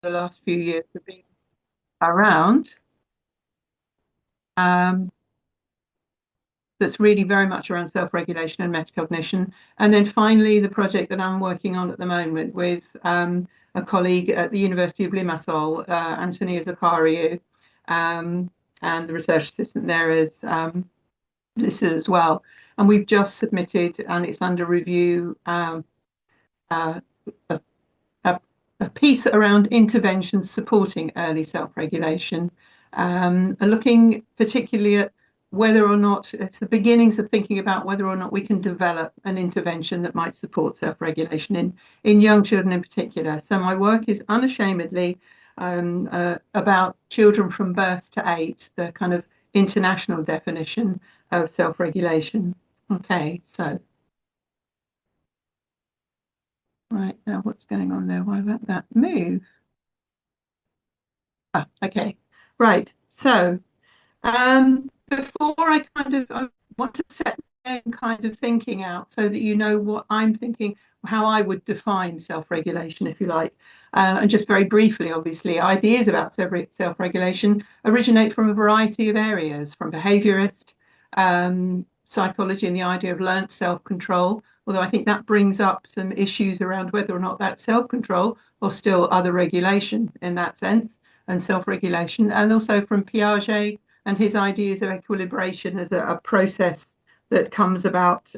the last few years have been around. Um, that's really very much around self-regulation and metacognition. And then finally, the project that I'm working on at the moment with a colleague at the University of Limassol, Antonia Zacariou, um, and the research assistant there is Lisa as well. And we've just submitted, and it's under review, uh, a, a, a piece around interventions supporting early self-regulation, looking particularly at whether or not it's the beginnings of thinking about whether or not we can develop an intervention that might support self-regulation in young children in particular. So my work is unashamedly about children from birth to 8, the kind of international definition of self-regulation. Okay, so right now what's going on there? Why won't that move? Ah, okay. Right. So before I want to set my own kind of thinking out so that you know what I'm thinking, how I would define self-regulation, if you like. And just very briefly, obviously, ideas about self-regulation originate from a variety of areas, from behaviorist, psychology, and the idea of learnt self-control. Although I think that brings up some issues around whether or not that's self-control or still other regulation in that sense and self-regulation, and also from Piaget and his ideas of equilibration as a process that comes about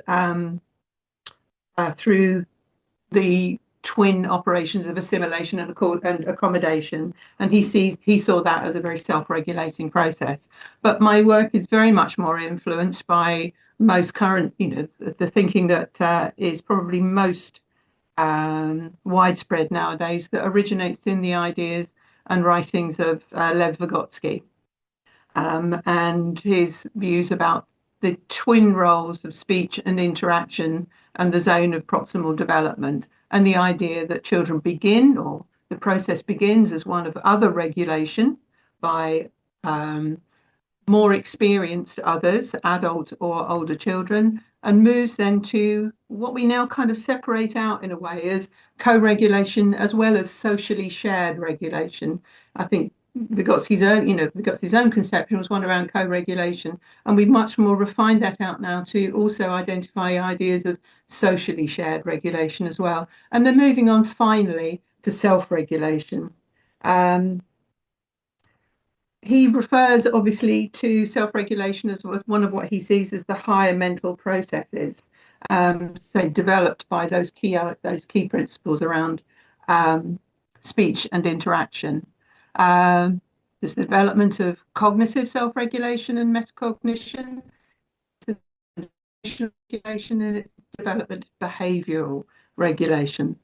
through the twin operations of assimilation and accommodation. And he saw that as a very self-regulating process. But my work is very much more influenced by most current, the thinking that is probably most widespread nowadays that originates in the ideas and writings of Lev Vygotsky and his views about the twin roles of speech and interaction and the zone of proximal development, and the idea that children begin, or the process begins, as one of other regulation by more experienced others, adult or older children, and moves then to what we now kind of separate out in a way as co-regulation as well as socially shared regulation. I think Vygotsky's own conception was one around co-regulation, and we've much more refined that out now to also identify ideas of socially shared regulation as well. And then moving on finally to self-regulation. Um, he refers obviously to self-regulation as one of what he sees as the higher mental processes, say developed by those key principles around speech and interaction. There's the development of cognitive self-regulation and metacognition, regulation, and its development of behavioural regulation.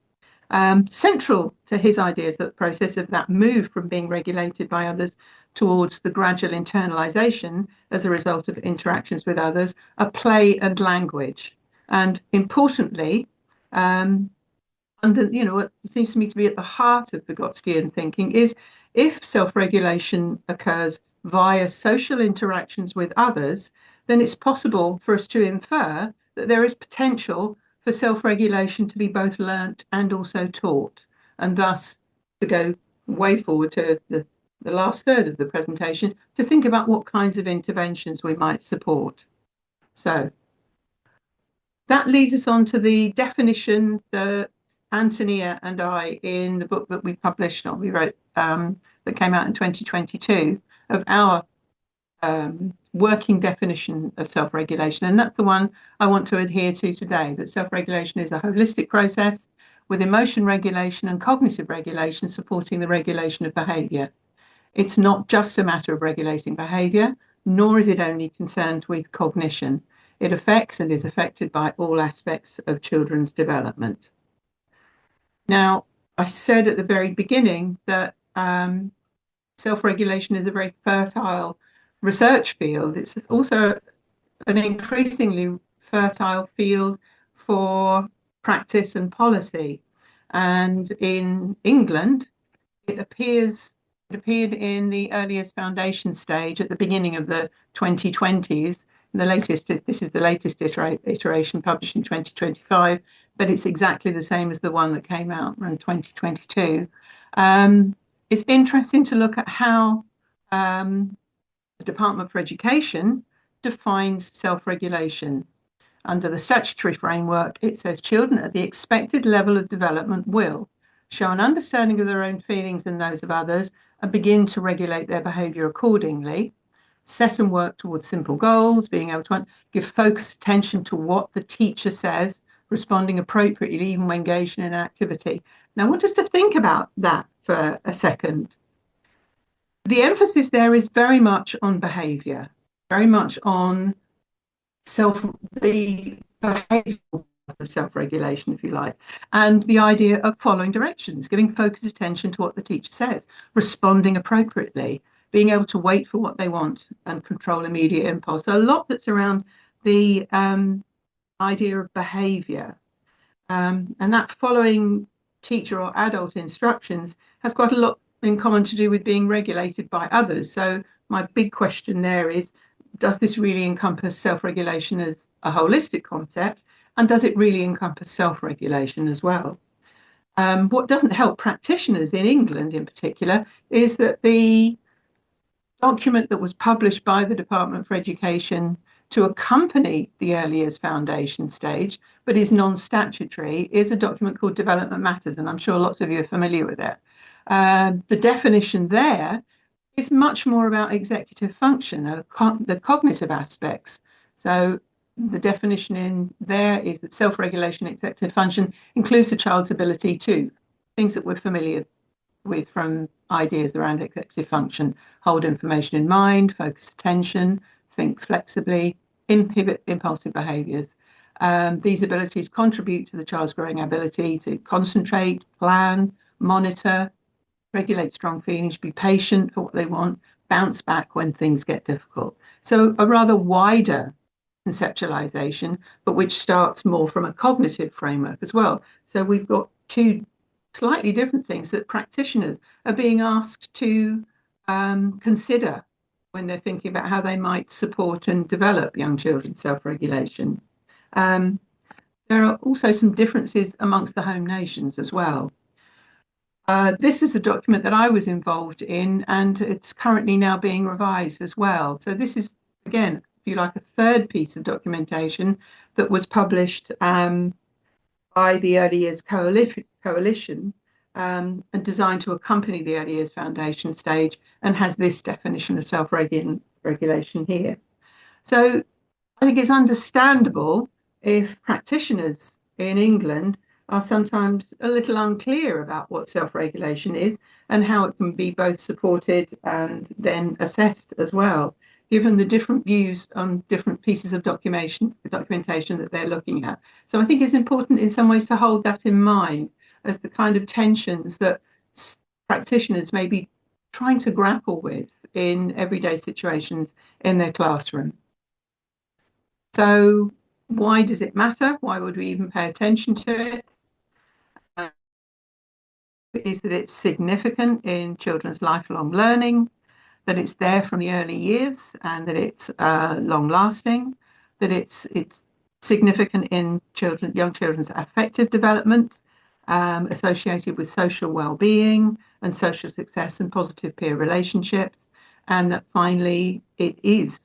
Central to his ideas that the process of that move from being regulated by others towards the gradual internalization as a result of interactions with others are play and language. And importantly, what seems to me to be at the heart of Vygotskian thinking is if self-regulation occurs via social interactions with others, then it's possible for us to infer that there is potential for self-regulation to be both learnt and also taught, and thus to go way forward to the last third of the presentation to think about what kinds of interventions we might support. So that leads us on to the definition that Antonia and I, in the book that we published, or we wrote, that came out in 2022, of our working definition of self-regulation. And that's the one I want to adhere to today, that self-regulation is a holistic process with emotion regulation and cognitive regulation supporting the regulation of behavior. It's not just a matter of regulating behavior, nor is it only concerned with cognition. It affects and is affected by all aspects of children's development. Now, I said at the very beginning that self-regulation is a very fertile research field. It's also an increasingly fertile field for practice and policy. And in England, it appeared in the earliest foundation stage at the beginning of the 2020s. This is the latest iteration published in 2025, but it's exactly the same as the one that came out in 2022. it's interesting to look at how the Department for Education defines self-regulation. Under the statutory framework, it says children at the expected level of development will show an understanding of their own feelings and those of others and begin to regulate their behaviour accordingly, set and work towards simple goals, being able to give focused attention to what the teacher says, responding appropriately even when engaged in an activity. Now, I want us to think about that for a second. The emphasis there is very much on behaviour, very much on the behavioural of self-regulation, if you like, and the idea of following directions, giving focused attention to what the teacher says, responding appropriately, being able to wait for what they want and control immediate impulse. So a lot that's around the idea of behaviour. And that following teacher or adult instructions has quite a lot in common to do with being regulated by others. So my big question there is, does this really encompass self-regulation as a holistic concept? And does it really encompass self-regulation as well? What doesn't help practitioners in England in particular is that the document that was published by the Department for Education to accompany the early years foundation stage, but is non-statutory, is a document called Development Matters, and I'm sure lots of you are familiar with it. The definition there is much more about executive function, the cognitive aspects. So the definition in there is that self-regulation, executive function includes the child's ability to, things that we're familiar with from ideas around executive function, hold information in mind, focus attention, think flexibly, inhibit impulsive behaviours. These abilities contribute to the child's growing ability to concentrate, plan, monitor, regulate strong feelings, be patient for what they want, bounce back when things get difficult. So a rather wider conceptualization, but which starts more from a cognitive framework as well. So we've got two slightly different things that practitioners are being asked to consider when they're thinking about how they might support and develop young children's self-regulation. There are also some differences amongst the home nations as well. This is the document that I was involved in, and it's currently now being revised as well. So this is, again, if you like, a third piece of documentation that was published by the Early Years Coalition and designed to accompany the Early Years Foundation stage, and has this definition of self-regulation here. So I think it's understandable if practitioners in England are sometimes a little unclear about what self-regulation is and how it can be both supported and then assessed as well, given the different views on different pieces of documentation that they're looking at. So I think it's important in some ways to hold that in mind as the kind of tensions that practitioners may be trying to grapple with in everyday situations in their classroom. So why does it matter? Why would we even pay attention to it? Is that it's significant in children's lifelong learning, that it's there from the early years, and that it's long-lasting, that it's significant in young children's affective development, associated with social well-being and social success and positive peer relationships, and that finally it is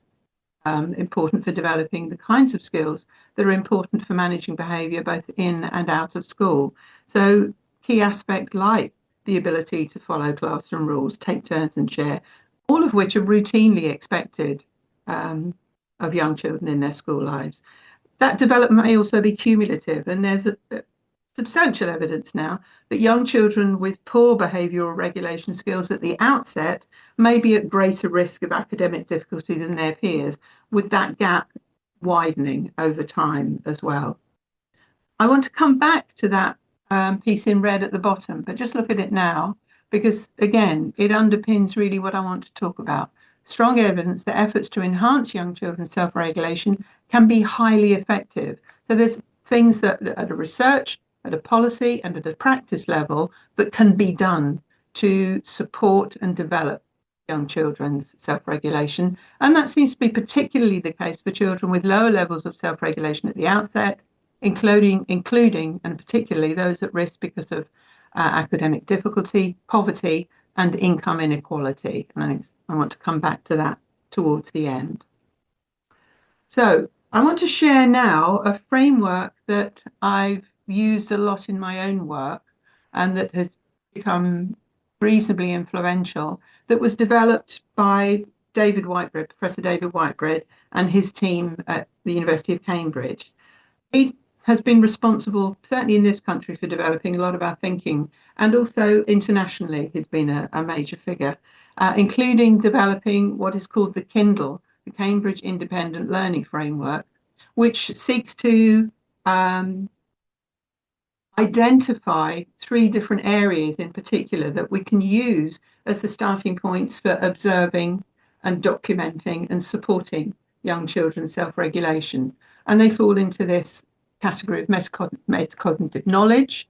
important for developing the kinds of skills that are important for managing behaviour both in and out of school. So key aspects like the ability to follow classroom rules, take turns and share, all of which are routinely expected of young children in their school lives. That development may also be cumulative, and there's substantial evidence now that young children with poor behavioural regulation skills at the outset may be at greater risk of academic difficulty than their peers, with that gap widening over time as well. I want to come back to that piece in red at the bottom, but just look at it now, because again, it underpins really what I want to talk about. Strong evidence that efforts to enhance young children's self-regulation can be highly effective. So there's things that at a research, at a policy and at a practice level that can be done to support and develop young children's self-regulation. And that seems to be particularly the case for children with lower levels of self-regulation at the outset, including and particularly those at risk because of academic difficulty, poverty, and income inequality. And I want to come back to that towards the end. So I want to share now a framework that I've used a lot in my own work and that has become reasonably influential, that was developed by David Whitebread, Professor David Whitebread, and his team at the University of Cambridge. He has been responsible, certainly in this country, for developing a lot of our thinking, and also internationally, he's been a major figure, including developing what is called the Kindle, the Cambridge Independent Learning Framework, which seeks to identify three different areas in particular that we can use as the starting points for observing and documenting and supporting young children's self-regulation. And they fall into this category of metacognitive knowledge,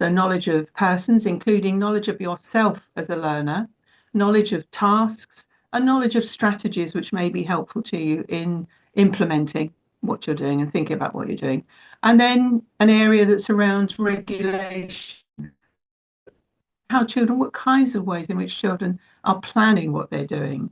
so knowledge of persons, including knowledge of yourself as a learner, knowledge of tasks, and knowledge of strategies which may be helpful to you in implementing what you're doing and thinking about what you're doing. And then an area that's around regulation, how children, what kinds of ways in which children are planning what they're doing.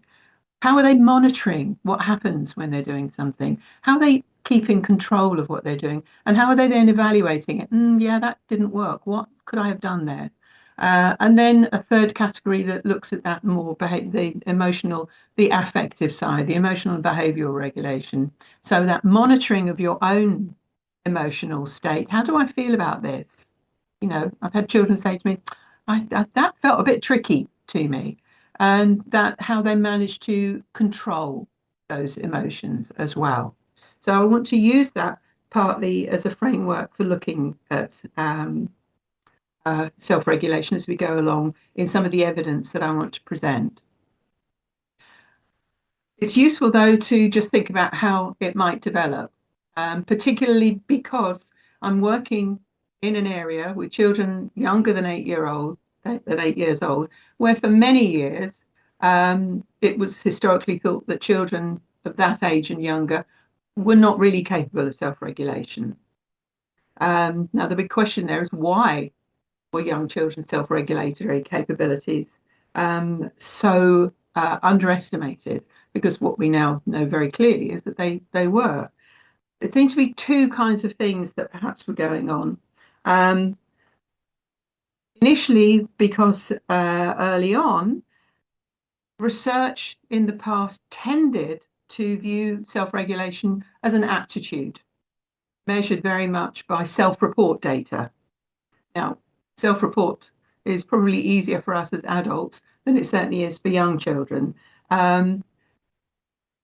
How are they monitoring what happens when they're doing something? How are they keeping control of what they're doing? And how are they then evaluating it? Yeah, that didn't work. What could I have done there? And then a third category that looks at that more the emotional, the affective side, the emotional and behavioral regulation. So that monitoring of your own emotional state. How do I feel about this? You know, I've had children say to me, that felt a bit tricky to me. And that how they manage to control those emotions as well. So I want to use that partly as a framework for looking at self-regulation as we go along in some of the evidence that I want to present. It's useful, though, to just think about how it might develop, particularly because I'm working in an area with children younger than 8 years old, where for many years it was historically thought that children of that age and younger were not really capable of self-regulation. Now, the big question there is why were young children's self-regulatory capabilities so underestimated? Because what we now know very clearly is that they were. There seem to be two kinds of things that perhaps were going on. Initially, because early on, research in the past tended to view self-regulation as an aptitude, measured very much by self-report data. Now, self-report is probably easier for us as adults than it certainly is for young children.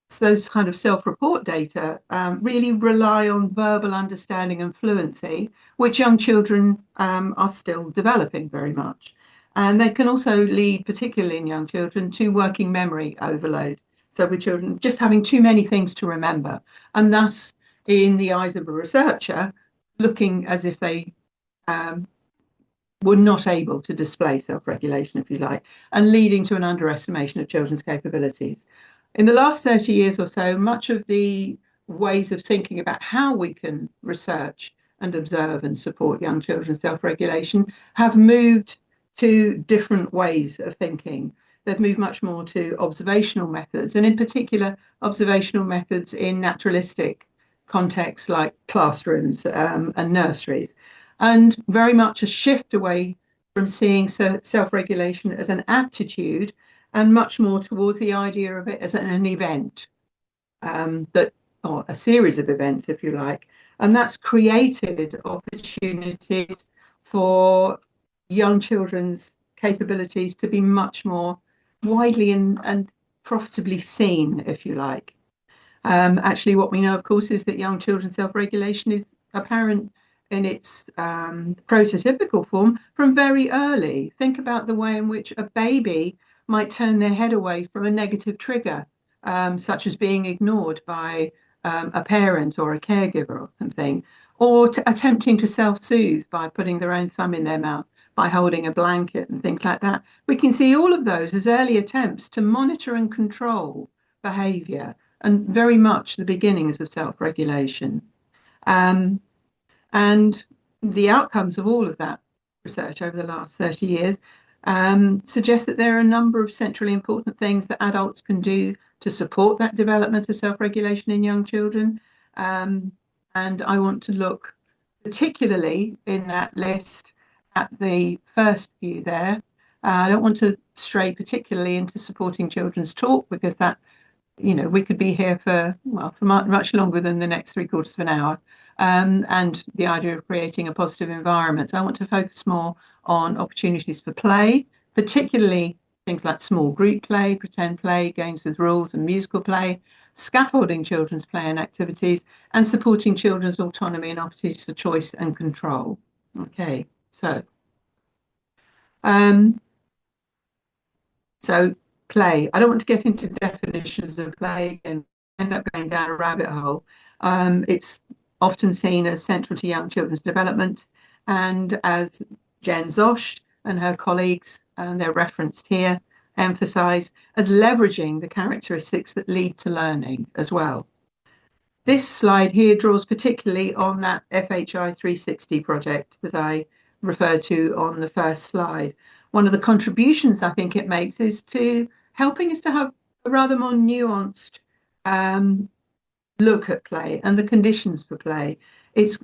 So those kind of self-report data really rely on verbal understanding and fluency, which young children are still developing very much. And they can also lead, particularly in young children, to working memory overload. So with children just having too many things to remember, and thus, in the eyes of a researcher, looking as if they were not able to display self-regulation, if you like, and leading to an underestimation of children's capabilities. In the last 30 years or so, much of the ways of thinking about how we can research and observe and support young children's self-regulation have moved to different ways of thinking. They've moved much more to observational methods, and in particular, observational methods in naturalistic contexts like classrooms and nurseries, and very much a shift away from seeing self-regulation as an aptitude and much more towards the idea of it as an event, or a series of events, if you like. And that's created opportunities for young children's capabilities to be much more widely and profitably seen, if you like. Actually, what we know, of course, is that young children's self-regulation is apparent in its prototypical form from very early. Think about the way in which a baby might turn their head away from a negative trigger, such as being ignored by a parent or a caregiver or something, or attempting to self-soothe by putting their own thumb in their mouth, by holding a blanket and things like that. We can see all of those as early attempts to monitor and control behavior, and very much the beginnings of self-regulation. And the outcomes of all of that research over the last 30 years suggests that there are a number of centrally important things that adults can do to support that development of self-regulation in young children. Um, and I want to look particularly in that list at the first view there. I don't want to stray particularly into supporting children's talk because that, we could be here for, well, for much longer than the next 3/4 of an hour. And the idea of creating a positive environment. So I want to focus more on opportunities for play, particularly things like small group play, pretend play, games with rules and musical play, scaffolding children's play and activities, and supporting children's autonomy and opportunities for choice and control. Okay, um, so play. I don't want to get into definitions of play and end up going down a rabbit hole. It's often seen as central to young children's development, and as Jen Zosch and her colleagues, and they're referenced here, emphasize as leveraging the characteristics that lead to learning as well. This slide here draws particularly on that FHI 360 project that I referred to on the first slide. One of the contributions I think it makes is to helping us to have a rather more nuanced look at play and the conditions for play.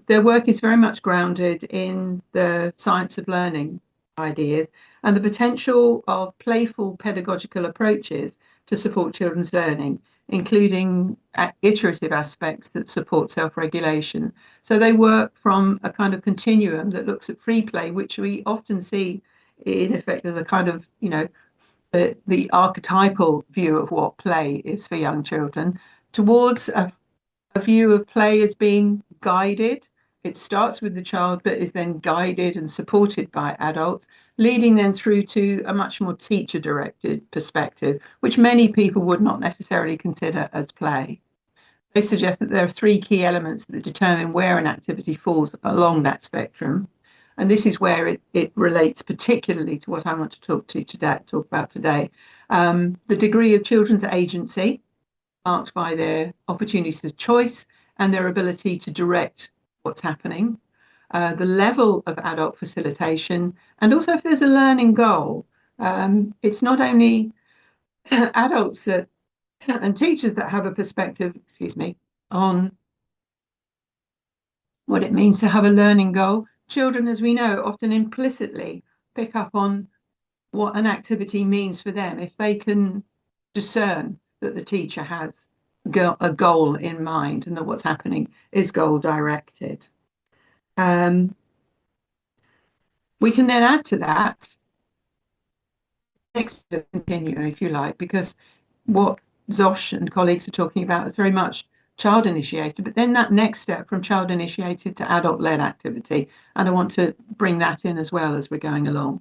Their work is very much grounded in the science of learning ideas and the potential of playful pedagogical approaches to support children's learning, including iterative aspects that support self-regulation. So they work from a kind of continuum that looks at free play, which we often see in effect as a kind of, the archetypal view of what play is for young children, towards a view of play as being guided. It starts with the child, but is then guided and supported by adults, leading them through to a much more teacher-directed perspective, which many people would not necessarily consider as play. They suggest that there are three key elements that determine where an activity falls along that spectrum. And this is where it relates particularly to what I want to talk about today. The degree of children's agency, marked by their opportunities of choice and their ability to direct what's happening, the level of adult facilitation, and also if there's a learning goal. It's not only adults and teachers that have a perspective, on what it means to have a learning goal. Children, as we know, often implicitly pick up on what an activity means for them if they can discern that the teacher has a goal in mind and that what's happening is goal directed. We can then add to that next continuum, if you like, because what Zosch and colleagues are talking about is very much child initiated, but then that next step from child initiated to adult led activity, and I want to bring that in as well as we're going along.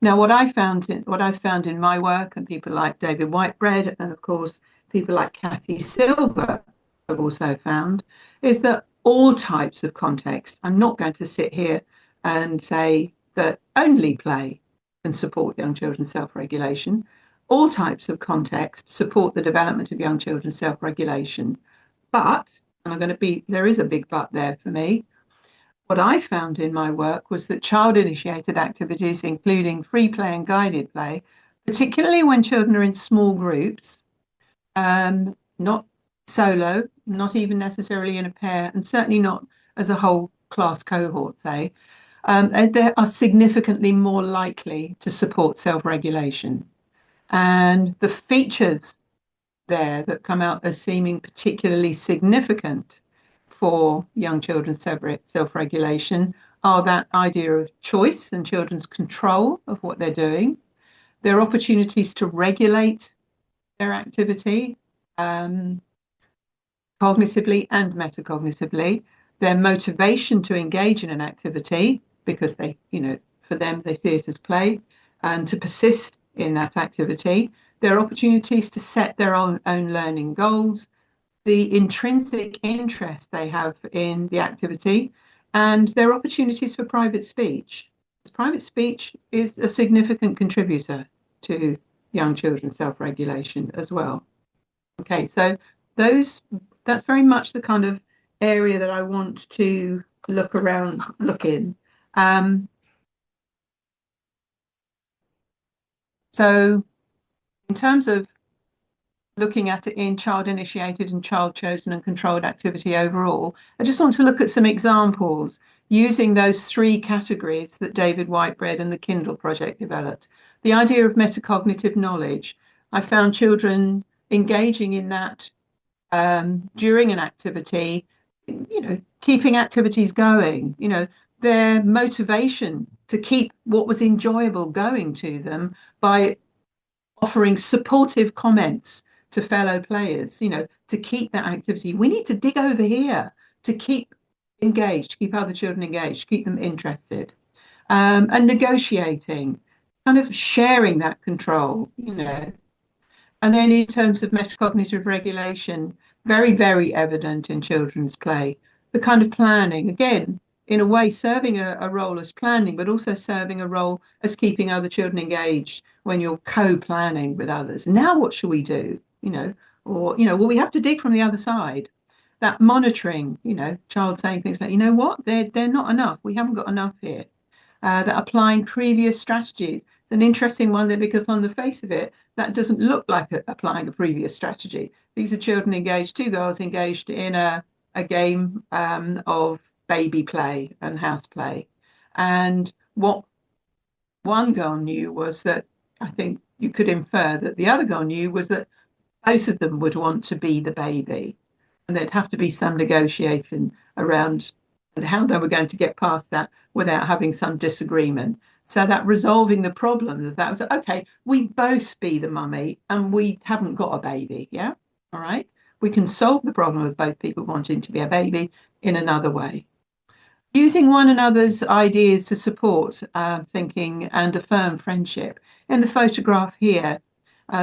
Now, what I've found in my work, and people like David Whitebread, and of course people like Kathy Silver have also found, is that all types of context. I'm not going to sit here and say that only play can support young children's self-regulation. All types of context support the development of young children's self-regulation. But, and there is a big but there for me, what I found in my work was that child-initiated activities, including free play and guided play, particularly when children are in small groups, not solo, not even necessarily in a pair, and certainly not as a whole class cohort, say, they are significantly more likely to support self-regulation. And the features there that come out as seeming particularly significant for young children's self-regulation are that idea of choice and children's control of what they're doing, their opportunities to regulate their activity, cognitively and metacognitively, their motivation to engage in an activity because for them, they see it as play, and to persist in that activity, their opportunities to set their own learning goals, the intrinsic interest they have in the activity, and their opportunities for private speech. Private speech is a significant contributor to young children's self-regulation as well. Okay, so that's very much the kind of area that I want to look in. So in terms of looking at it in child initiated and child chosen and controlled activity overall, I just want to look at some examples using those three categories that David Whitebread and the Kindle Project developed. The idea of metacognitive knowledge. I found children engaging in that during an activity, keeping activities going, their motivation to keep what was enjoyable going to them by offering supportive comments to fellow players, to keep that activity. We need to dig over here to keep engaged, keep other children engaged, keep them interested. And negotiating, kind of sharing that control. And then in terms of metacognitive regulation, very, very evident in children's play. The kind of planning, again, in a way, serving a role as planning, but also serving a role as keeping other children engaged when you're co-planning with others. Now, what shall we do? Well, we have to dig from the other side. That monitoring, child saying things like, what, they're not enough. We haven't got enough here. That applying previous strategies. It's an interesting one there because on the face of it, that doesn't look like applying a previous strategy. These are children engaged, two girls engaged in a game of baby play and house play. And what one girl knew was that, I think you could infer that the other girl knew was that both of them would want to be the baby. And there'd have to be some negotiation around how they were going to get past that without having some disagreement. So that resolving the problem, that was okay, we both be the mummy and we haven't got a baby. Yeah. All right. We can solve the problem of both people wanting to be a baby in another way. Using one another's ideas to support thinking and affirm friendship. In the photograph here,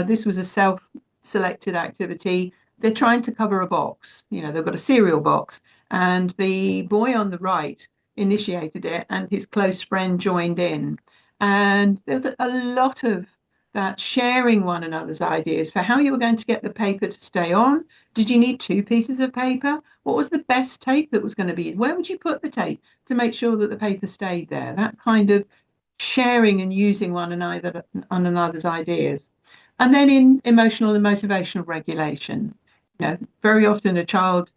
this was a self-selected activity. They're trying to cover a box. They've got a cereal box, and the boy on the right initiated it, and his close friend joined in. And there's a lot of that sharing one another's ideas for how you were going to get the paper to stay on. Did you need two pieces of paper? What was the best tape that was going to be? Where would you put the tape to make sure that the paper stayed there? That kind of sharing and using one another's ideas. And then in emotional and motivational regulation, very often a child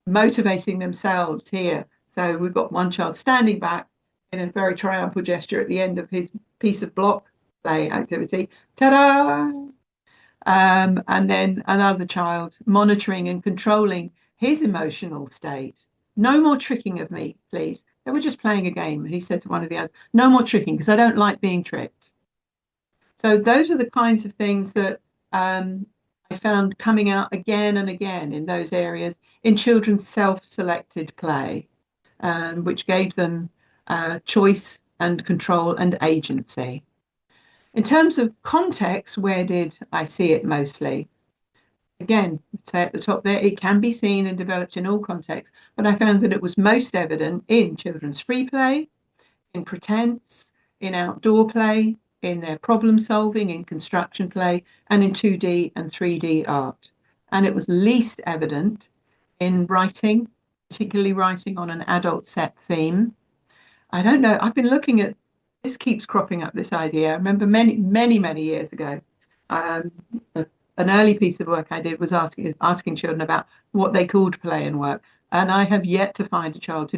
motivating themselves here. So we've got one child standing back in a very triumphal gesture at the end of his piece of block play activity. Ta-da! And then another child monitoring and controlling his emotional state. No more tricking of me, please. They were just playing a game. He said to one of the others, no more tricking because I don't like being tricked. So those are the kinds of things that I found coming out again and again in those areas in children's self-selected play, which gave them choice and control and agency. In terms of context, where did I see it mostly? Again, say at the top there, it can be seen and developed in all contexts, but I found that it was most evident in children's free play, in pretense, in outdoor play, in their problem solving, in construction play, and in 2D and 3D art. And it was least evident in writing, particularly writing on an adult set theme. I don't know, I've been looking at this, keeps cropping up, this idea. I remember many, many, many years ago, an early piece of work I did was asking children about what they called play and work. And I have yet to find a child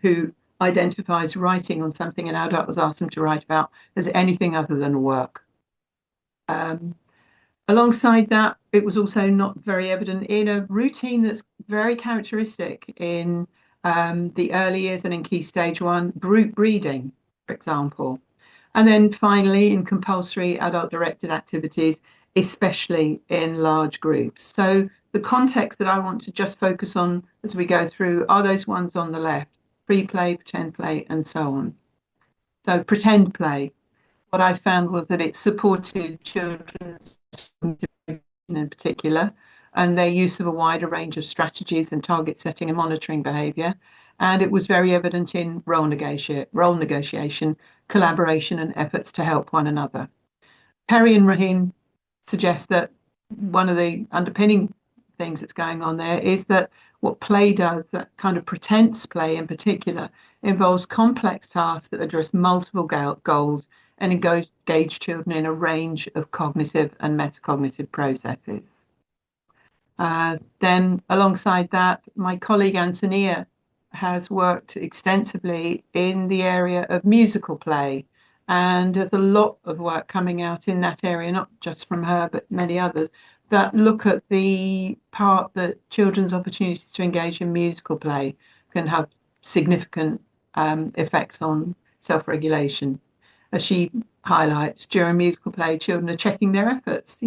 who identifies writing on something an adult was asked them to write about as anything other than work. Alongside that, it was also not very evident in a routine that's very characteristic in the early years and in Key Stage 1, group reading, for example. And then finally, in compulsory adult-directed activities, especially in large groups. So the context that I want to just focus on as we go through are those ones on the left: free play, pretend play, and so on. So pretend play, what I found was that it supported children's in particular, and their use of a wider range of strategies and target setting and monitoring behaviour. And it was very evident in role negotiation, collaboration, and efforts to help one another. Perry and Rahim suggest that one of the underpinning things that's going on there is that what play does, that kind of pretense play in particular, involves complex tasks that address multiple goals and engage children in a range of cognitive and metacognitive processes. Then alongside that, my colleague Antonia has worked extensively in the area of musical play. And there's a lot of work coming out in that area, not just from her, but many others, that look at the part that children's opportunities to engage in musical play can have significant effects on self-regulation. As she highlights, during musical play, children are checking their efforts,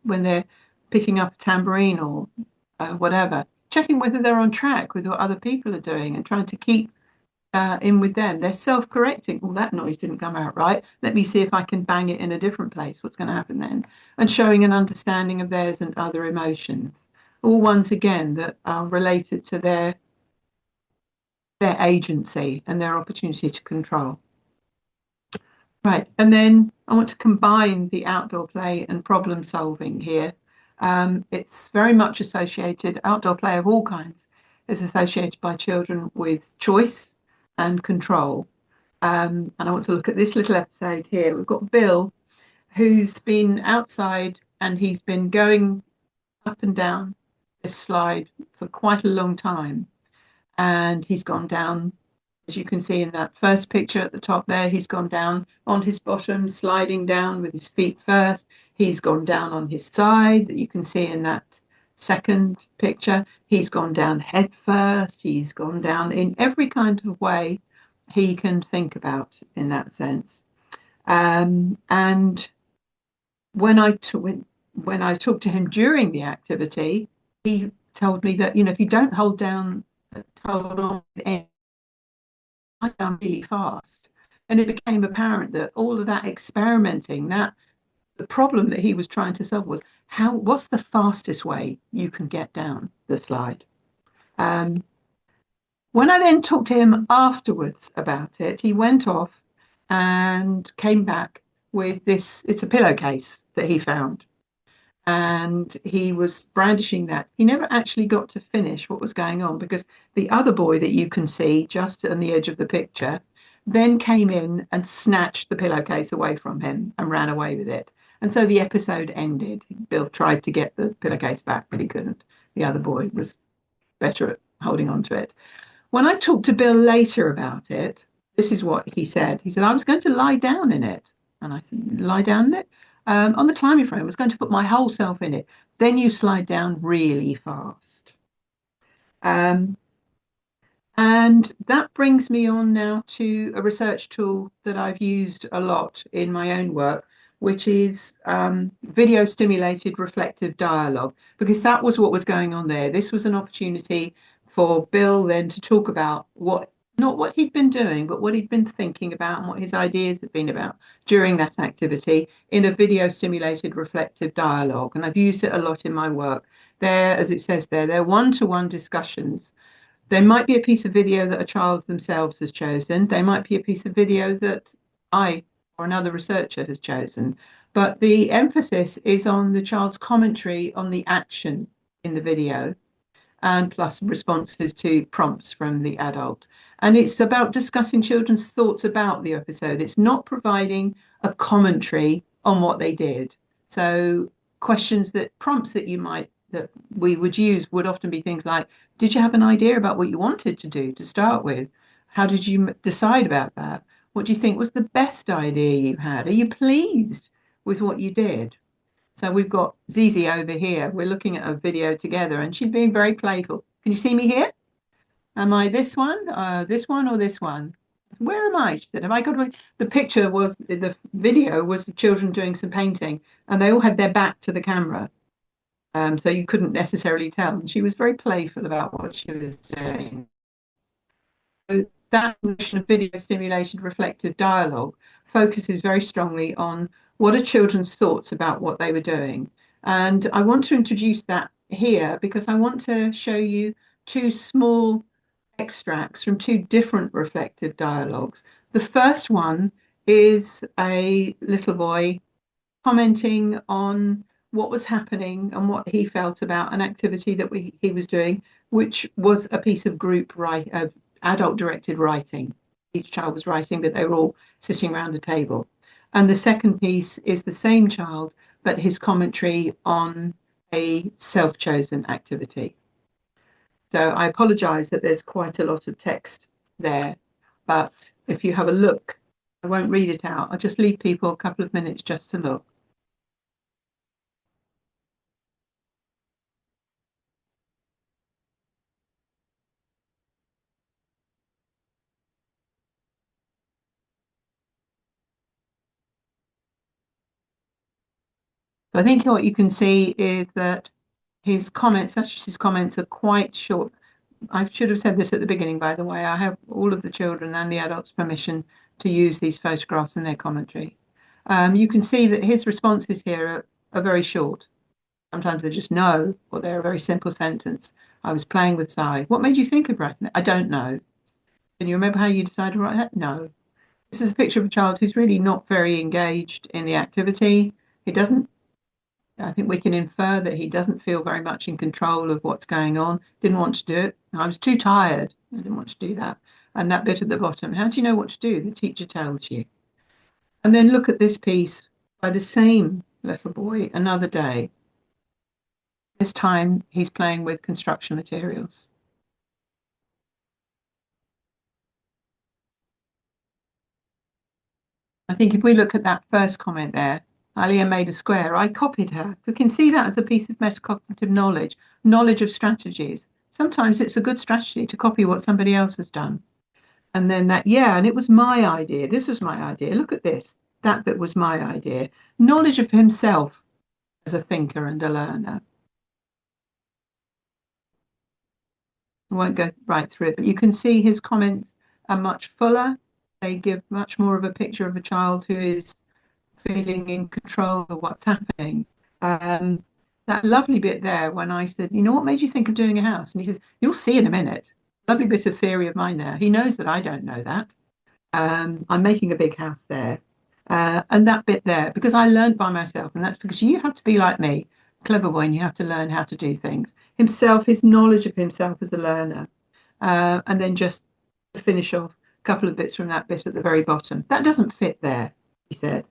when they're picking up a tambourine or whatever, checking whether they're on track with what other people are doing and trying to keep in with them. They're self-correcting. Well, that noise didn't come out right. Let me see if I can bang it in a different place. What's going to happen then? And showing an understanding of theirs and other emotions. All ones, again, that are related to their agency and their opportunity to control. Right, and then I want to combine the outdoor play and problem solving here. It's very much associated, outdoor play of all kinds is associated by children with choice and control. And I want to look at this little episode here. We've got Bill, who's been outside and he's been going up and down this slide for quite a long time. And he's gone down, as you can see in that first picture at the top there, he's gone down on his bottom, sliding down with his feet first. He's gone down on his side, that you can see in that second picture. He's gone down head first. He's gone down in every kind of way he can think about in that sense. And when I talked to him during the activity, he told me that, if you don't hold on down really fast. And it became apparent that all of that experimenting, that the problem that he was trying to solve was what's the fastest way you can get down the slide? When I then talked to him afterwards about it, he went off and came back with this, it's a pillowcase that he found. And he was brandishing that. He never actually got to finish what was going on because the other boy that you can see just on the edge of the picture then came in and snatched the pillowcase away from him and ran away with it. And so the episode ended. Bill tried to get the pillowcase back, but he couldn't. The other boy was better at holding on to it. When I talked to Bill later about it, this is what he said. He said, I was going to lie down in it. And I said, lie down in it? On the climbing frame, I was going to put my whole self in it. Then you slide down really fast. And that brings me on now to a research tool that I've used a lot in my own work, which is video stimulated reflective dialogue, because that was what was going on there. This was an opportunity for Bill then to talk about not what he'd been doing, but what he'd been thinking about and what his ideas had been about during that activity in a video stimulated reflective dialogue. And I've used it a lot in my work. There, as it says there, they're one-to-one discussions. There might be a piece of video that a child themselves has chosen. There might be a piece of video that I or another researcher has chosen. But the emphasis is on the child's commentary on the action in the video, and plus responses to prompts from the adult. And it's about discussing children's thoughts about the episode. It's not providing a commentary on what they did. So prompts that we would use would often be things like, did you have an idea about what you wanted to do to start with? How did you decide about that? What do you think was the best idea you had? Are you pleased with what you did? So we've got Zizi over here. We're looking at a video together and she's being very playful. Can you see me here? Am I this one, or this one? Where am I? She said, have I got the video was the children doing some painting and they all had their back to the camera. So you couldn't necessarily tell. And she was very playful about what she was doing. So that notion of video stimulated reflective dialogue focuses very strongly on what are children's thoughts about what they were doing. And I want to introduce that here because I want to show you two small extracts from two different reflective dialogues. The first one is a little boy commenting on what was happening and what he felt about an activity that he was doing, which was a piece of adult directed writing. Each child was writing, but they were all sitting around a table. And the second piece is the same child, but his commentary on a self-chosen activity. So I apologize that there's quite a lot of text there, but if you have a look, I won't read it out. I'll just leave people a couple of minutes just to look. So I think what you can see is that his comments, such as his comments, are quite short. I should have said this at the beginning, by the way. I have all of the children and the adults' permission to use these photographs in their commentary. You can see that his responses here are very short. Sometimes they're just no, or they're a very simple sentence. I was playing with Si. What made you think of writing it? I don't know. Can you remember how you decided to write that? No. This is a picture of a child who's really not very engaged in the activity. He doesn't I think we can infer that he doesn't feel very much in control of what's going on. Didn't want to do it. I was too tired. I didn't want to do that. And that bit at the bottom, how do you know what to do? The teacher tells you. And then look at this piece by the same little boy another day. This time he's playing with construction materials. I think if we look at that first comment there, Alia made a square. I copied her. We can see that as a piece of metacognitive knowledge, knowledge of strategies. Sometimes it's a good strategy to copy what somebody else has done. And then that, yeah, and it was my idea. This was my idea. Look at this. That bit was my idea. Knowledge of himself as a thinker and a learner. I won't go right through it, but you can see his comments are much fuller. They give much more of a picture of a child who is feeling in control of what's happening. Um, that lovely bit there when I said, you know, what made you think of doing a house? And he says, you'll see in a minute. Lovely bit of theory of mine there. He knows that I don't know that. I'm making a big house there. And that bit there, because I learned by myself, and that's because you have to be like me, clever boy, and you have to learn how to do things. Himself, his knowledge of himself as a learner. And then just to finish off a couple of bits from that bit at the very bottom. That doesn't fit there, he said.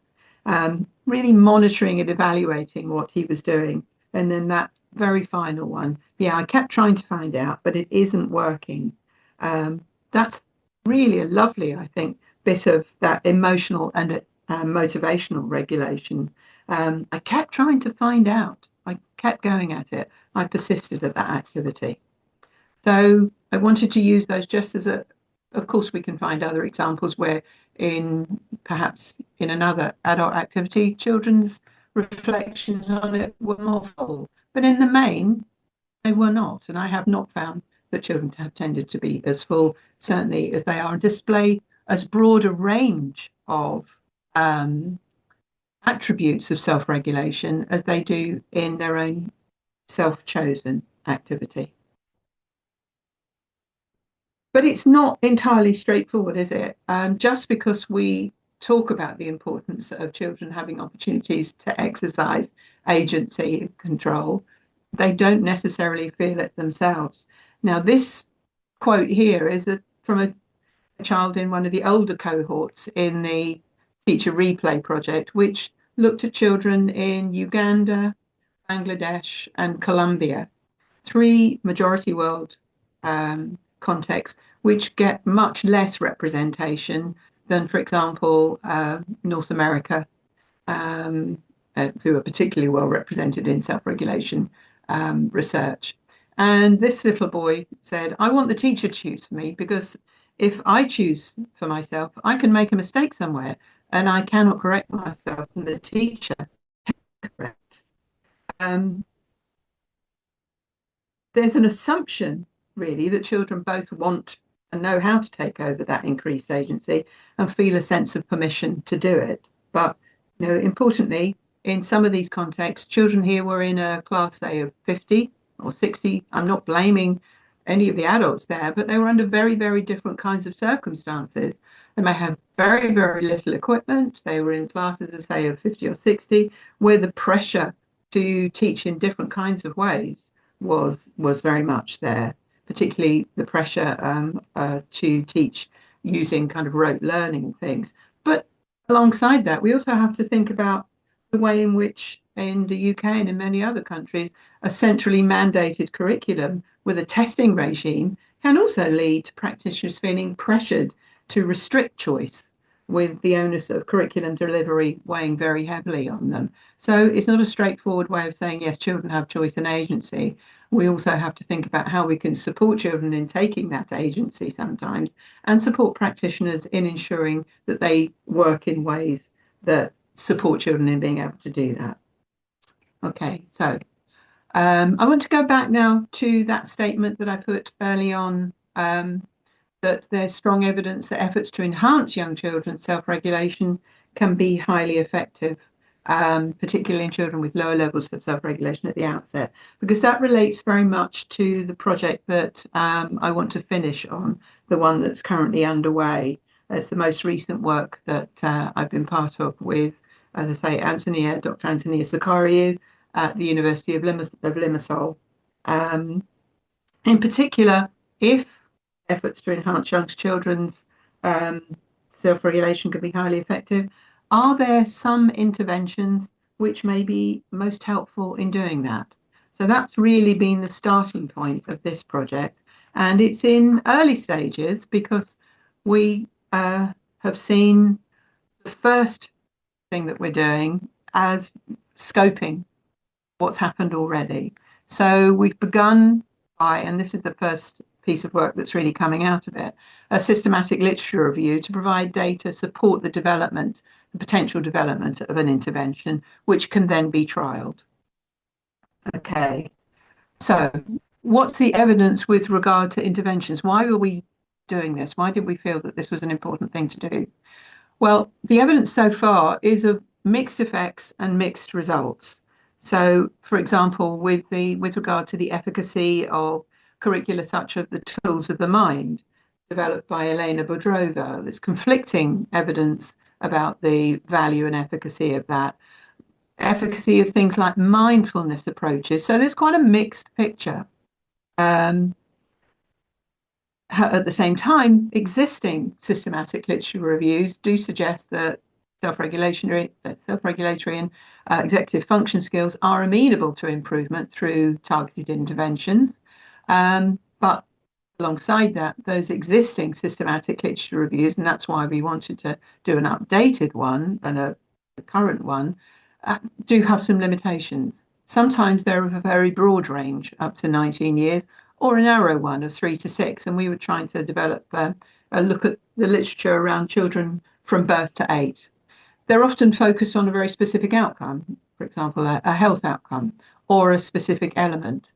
Really monitoring and evaluating what he was doing. And then that very final one. Yeah, I kept trying to find out, but it isn't working. That's really a lovely, I think, bit of that emotional and motivational regulation. I kept trying to find out. I kept going at it. I persisted at that activity. So I wanted to use those just as a, of course, we can find other examples where in perhaps in another adult activity, children's reflections on it were more full. But in the main, they were not. And I have not found that children have tended to be as full, certainly as they are, and display as broad a range of attributes of self-regulation as they do in their own self-chosen activity. But it's not entirely straightforward, is it? Just because we talk about the importance of children having opportunities to exercise agency and control, they don't necessarily feel it themselves. Now, this quote here is from a child in one of the older cohorts in the Teacher Replay project, which looked at children in Uganda, Bangladesh, and Colombia, three majority world contexts, which get much less representation than, for example, North America, who are particularly well represented in self-regulation research. And this little boy said, I want the teacher to choose for me because if I choose for myself, I can make a mistake somewhere and I cannot correct myself and the teacher can correct. There's an assumption, really, that children both want and know how to take over that increased agency and feel a sense of permission to do it. But, you know, importantly, in some of these contexts, children here were in a class, say, of 50 or 60. I'm not blaming any of the adults there, but they were under very, very different kinds of circumstances. They may have very, very little equipment. They were in classes, as say, of 50 or 60, where the pressure to teach in different kinds of ways was very much there, particularly the pressure to teach using kind of rote learning things. But Alongside that, we also have to think about the way in which, in the UK and in many other countries, a centrally mandated curriculum with a testing regime can also lead to practitioners feeling pressured to restrict choice, with the onus of curriculum delivery weighing very heavily on them. So it's not a straightforward way of saying, yes, children have choice and agency. We also have to think about how we can support children in taking that agency sometimes and support practitioners in ensuring that they work in ways that support children in being able to do that. Okay, so I want to go back now to that statement that I put early on, that there's strong evidence that efforts to enhance young children's self-regulation can be highly effective, particularly in children with lower levels of self-regulation at the outset, because that relates very much to the project that I want to finish on, the one that's currently underway. It's the most recent work that I've been part of with, as I say, Dr. Antonia Sakariou at the University of Limassol. In particular, if efforts to enhance young children's um, self-regulation could be highly effective, are there some interventions which may be most helpful in doing that? So that's really been the starting point of this project. And it's in early stages because we have seen the first thing that we're doing as scoping what's happened already. So we've begun by, and this is the first piece of work that's really coming out of it, a systematic literature review to provide data support the development, the potential development of an intervention, which can then be trialed. Okay, so what's the evidence with regard to interventions? Why were we doing this? Why did we feel that this was an important thing to do? Well, the evidence so far is of mixed effects and mixed results. So, for example, with regard to the efficacy of curricula such as the tools of the mind, developed by Elena Bodrova, there's conflicting evidence about the value and efficacy of that. Efficacy of things like mindfulness approaches. So there's quite a mixed picture. Um, at the same time, existing systematic literature reviews do suggest that self-regulatory and executive function skills are amenable to improvement through targeted interventions. But alongside that, those existing systematic literature reviews, and that's why we wanted to do an updated one and a current one, do have some limitations. Sometimes they're of a very broad range, up to 19 years, or a narrow one of 3 to 6. And we were trying to develop a look at the literature around children from birth to 8. They're often focused on a very specific outcome, for example, a health outcome, or a specific element,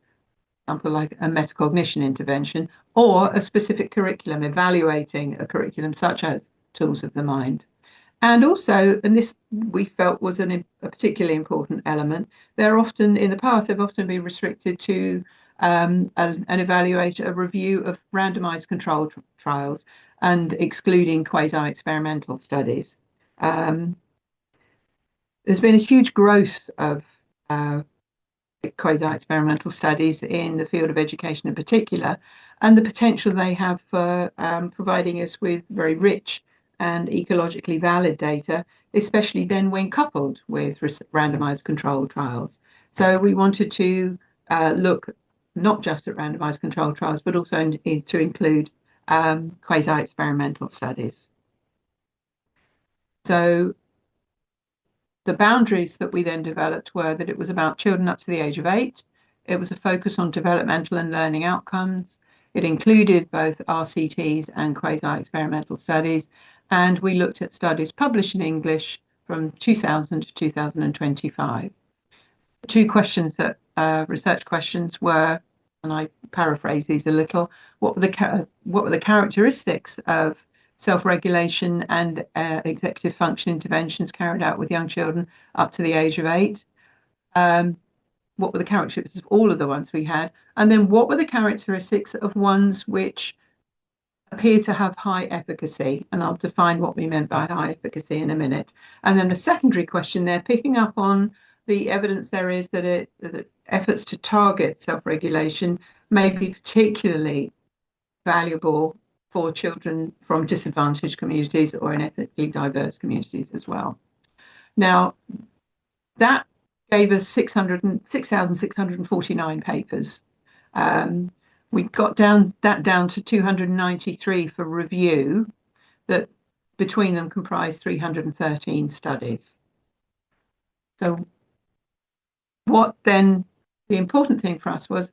for example, like a metacognition intervention, or a specific curriculum, evaluating a curriculum such as tools of the mind. And also, and this we felt was a particularly important element, they're often, in the past, they've often been restricted to an evaluation, a review of randomized controlled trials and excluding quasi-experimental studies. There's been a huge growth of quasi-experimental studies in the field of education in particular, and the potential they have for providing us with very rich and ecologically valid data, especially then when coupled with randomized controlled trials. So we wanted to look not just at randomized controlled trials, but also to include quasi-experimental studies. So the boundaries that we then developed were that it was about children up to the age of 8. It was a focus on developmental and learning outcomes. It included both RCTs and quasi-experimental studies. And we looked at studies published in English from 2000 to 2025. The two questions that research questions were, and I paraphrase these a little, what were the characteristics of self-regulation and executive function interventions carried out with young children up to the age of 8? What were the characteristics of all of the ones we had? And then what were the characteristics of ones which appear to have high efficacy? And I'll define what we meant by high efficacy in a minute. And then the secondary question there, picking up on the evidence there is that efforts to target self-regulation may be particularly valuable for children from disadvantaged communities or in ethnically diverse communities as well. Now, that gave us 6,649 papers. We got down to 293 for review, that between them comprised 313 studies. So what then the important thing for us was,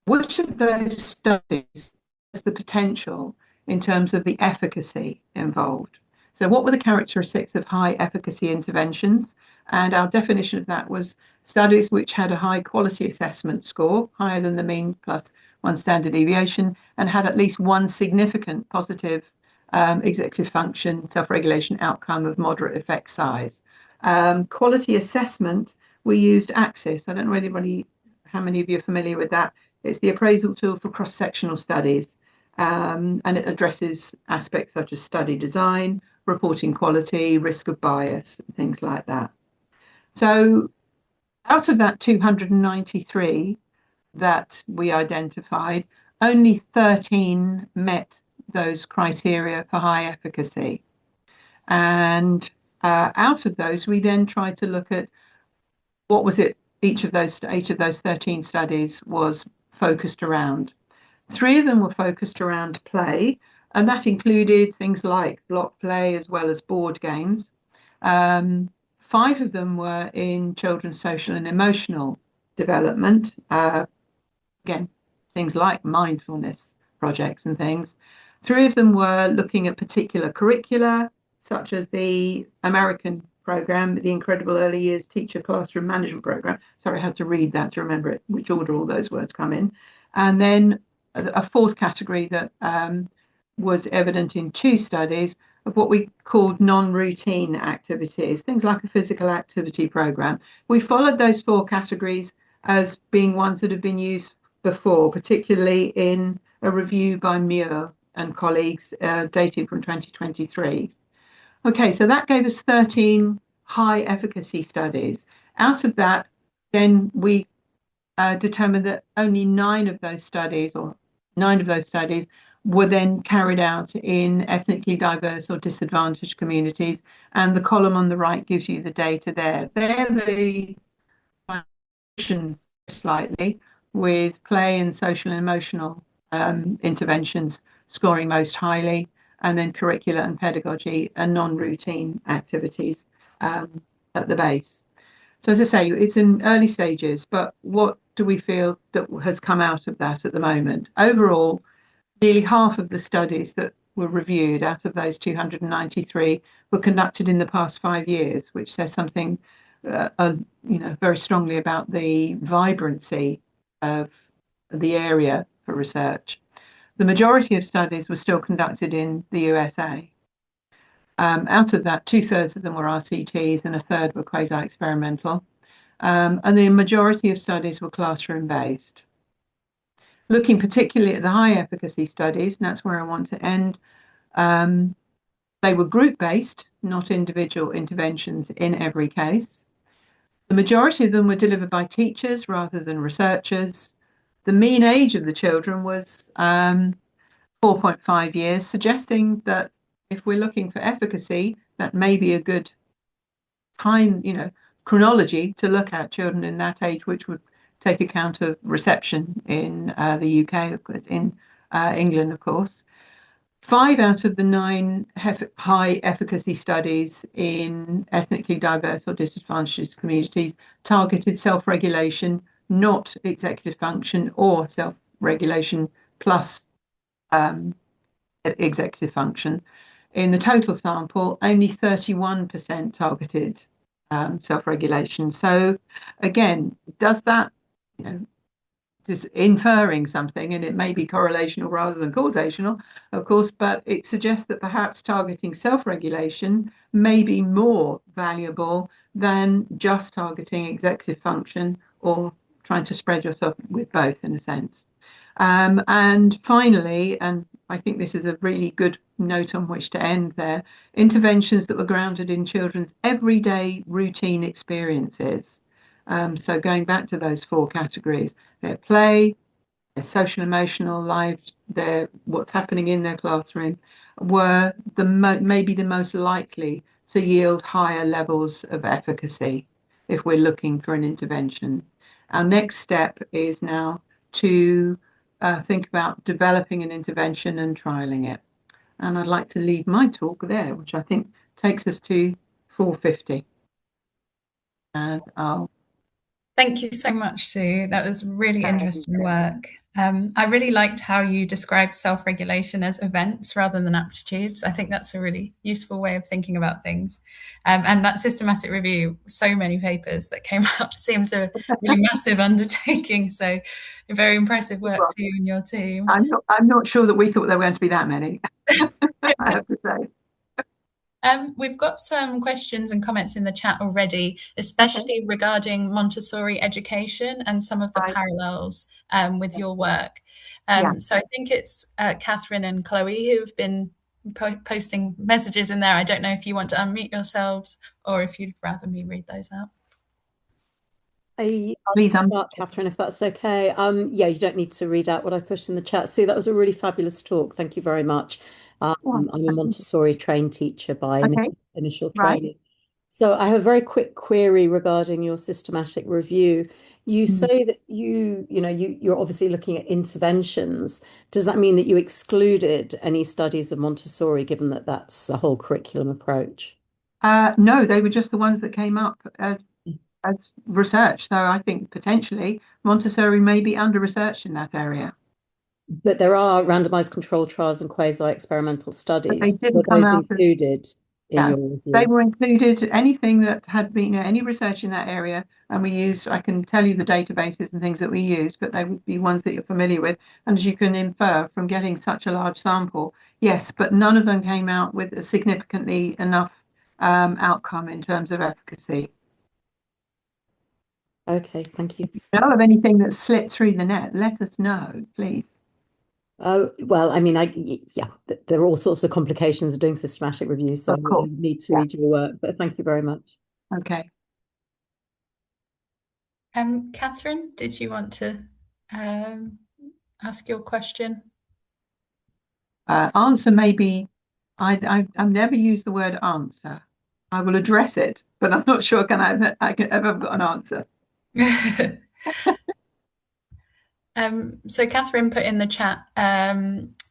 which of those studies has the potential in terms of the efficacy involved? So what were the characteristics of high efficacy interventions? And our definition of that was studies which had a high quality assessment score, higher than the mean plus one standard deviation, and had at least one significant positive executive function, self-regulation outcome of moderate effect size. Quality assessment, we used Axis. I don't know how many of you are familiar with that. It's the appraisal tool for cross-sectional studies, and it addresses aspects such as study design, reporting quality, risk of bias, things like that. So out of that 293 that we identified, only 13 met those criteria for high efficacy. And out of those, we then tried to look at what was it each of those 13 studies was focused around. 3 of them were focused around play, and that included things like block play as well as board games. 5 of them were in children's social and emotional development. Again, things like mindfulness projects and things. 3 of them were looking at particular curricula, such as the American program, the Incredible Early Years Teacher Classroom Management Program. Sorry, I had to read that to remember it, which order all those words come in. And then a 4th category that was evident in 2 studies of what we called non-routine activities, things like a physical activity program. We followed those 4 categories as being ones that have been used before, particularly in a review by Muir and colleagues dated from 2023. Okay, so that gave us 13 high efficacy studies. Out of that, then we determined that only 9 of those studies were then carried out in ethnically diverse or disadvantaged communities. And the column on the right gives you the data there. They're the slightly, with play and social and emotional interventions scoring most highly, and then curricula and pedagogy and non-routine activities at the base. So as I say, it's in early stages, but what do we feel that has come out of that at the moment? Overall, nearly half of the studies that were reviewed out of those 293 were conducted in the past 5 years, which says something very strongly about the vibrancy of the area for research. The majority of studies were still conducted in the USA. Out of that, 2/3 of them were RCTs and 1/3 were quasi-experimental. And the majority of studies were classroom-based. Looking particularly at the high efficacy studies, and that's where I want to end, they were group-based, not individual interventions in every case. The majority of them were delivered by teachers rather than researchers. The mean age of the children was 4.5 years, suggesting that if we're looking for efficacy, that may be a good time, chronology to look at children in that age, which would take account of reception in the UK, in England, of course. 5 out of the 9 high efficacy studies in ethnically diverse or disadvantaged communities targeted self-regulation, not executive function or self-regulation plus executive function. In the total sample, only 31% targeted self-regulation. So again, does that, is inferring something, and it may be correlational rather than causational, of course, but it suggests that perhaps targeting self-regulation may be more valuable than just targeting executive function or trying to spread yourself with both, in a sense. And finally, and I think this is a really good note on which to end there, interventions that were grounded in children's everyday routine experiences. So going back to those 4 categories, their play, social emotional lives, what's happening in their classroom, were maybe the most likely to yield higher levels of efficacy if we're looking for an intervention. Our next step is now to think about developing an intervention and trialing it. And I'd like to leave my talk there, which I think takes us to 4:50. And I'll Thank you so much, Sue. That was really interesting okay. work. I really liked how you described self-regulation as events rather than aptitudes. I think that's a really useful way of thinking about things. And that systematic review, so many papers that came out, seems a really massive undertaking. So, very impressive work Well, to you and your team. I'm not sure that we thought there were going to be that many, I have to say. We've got some questions and comments in the chat already, Okay, especially regarding Montessori education and some of the right. parallels with your work. Yeah. So I think it's Catherine and Chloe who have been posting messages in there. I don't know if you want to unmute yourselves or if you'd rather me read those out. I'll Please, start, Catherine, if that's okay. Yeah, you don't need to read out what I pushed in the chat. Sue, that was a really fabulous talk. Thank you very much. I'm a Montessori trained teacher by okay, initial right. training. So I have a very quick query regarding your systematic review. You Mm. say that you're obviously looking at interventions. Does that mean that you excluded any studies of Montessori, given that that's a whole curriculum approach? No, they were just the ones that came up as research. So I think potentially Montessori may be under researched in that area. But there are randomized controlled trials and quasi-experimental But they studies. Were didn't come those out as, included in yeah, your they review? were included, anything that had been, any research in that area. And we used, I can tell you the databases and things that we use, but they would be ones that you're familiar with. And as you can infer from getting such a large sample, yes, but none of them came out with a significantly enough outcome in terms of efficacy. Okay, thank you. Know of anything that slipped through the net, let us know, please. Oh, well, I mean, yeah, there are all sorts of complications of doing systematic reviews, so I Of course. need to Yeah. read your work, but thank you very much. Okay. Catherine, did you want to um, ask your question? Answer maybe, I've never used the word answer. I will address it, but I'm not sure I can ever have got an answer. So Catherine put in the chat,